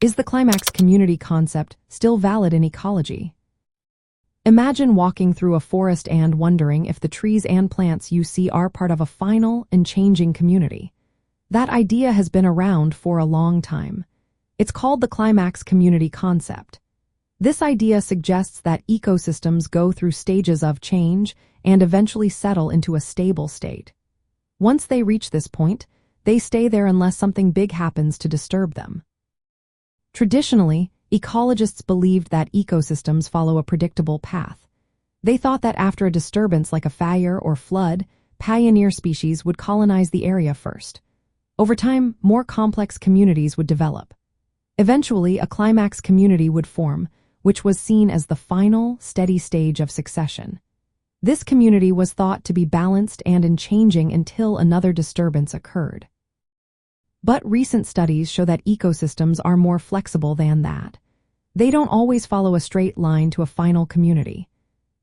Is the climax community concept still valid in ecology? Imagine walking through a forest and wondering if the trees and plants you see are part of a final and changing community. That idea has been around for a long time. It's called the climax community concept. This idea suggests that ecosystems go through stages of change and eventually settle into a stable state. Once they reach this point, they stay there unless something big happens to disturb them. Traditionally, ecologists believed that ecosystems follow a predictable path. They thought that after a disturbance like a fire or flood, pioneer species would colonize the area first. Over time, more complex communities would develop. Eventually, a climax community would form, which was seen as the final, steady stage of succession. This community was thought to be balanced and unchanging until another disturbance occurred. But recent studies show that ecosystems are more flexible than that. They don't always follow a straight line to a final community.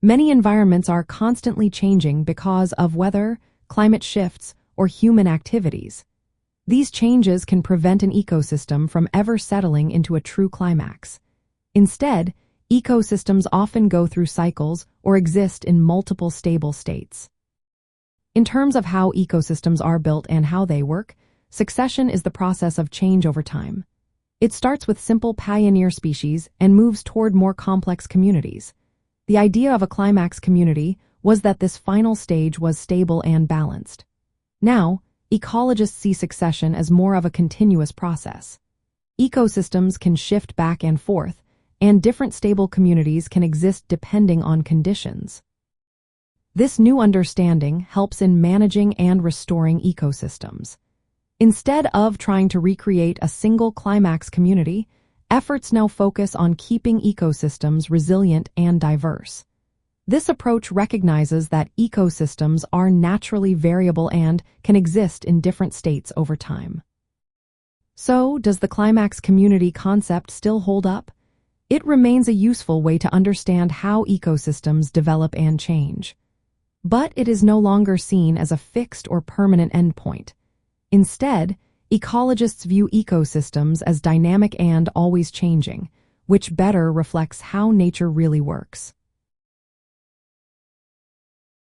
Many environments are constantly changing because of weather, climate shifts, or human activities. These changes can prevent an ecosystem from ever settling into a true climax. Instead, ecosystems often go through cycles or exist in multiple stable states. In terms of how ecosystems are built and how they work, succession is the process of change over time. It starts with simple pioneer species and moves toward more complex communities. The idea of a climax community was that this final stage was stable and balanced. Now, ecologists see succession as more of a continuous process. Ecosystems can shift back and forth, and different stable communities can exist depending on conditions. This new understanding helps in managing and restoring ecosystems. Instead of trying to recreate a single climax community, efforts now focus on keeping ecosystems resilient and diverse. This approach recognizes that ecosystems are naturally variable and can exist in different states over time. So, does the climax community concept still hold up? It remains a useful way to understand how ecosystems develop and change. But it is no longer seen as a fixed or permanent endpoint. Instead, ecologists view ecosystems as dynamic and always changing, which better reflects how nature really works.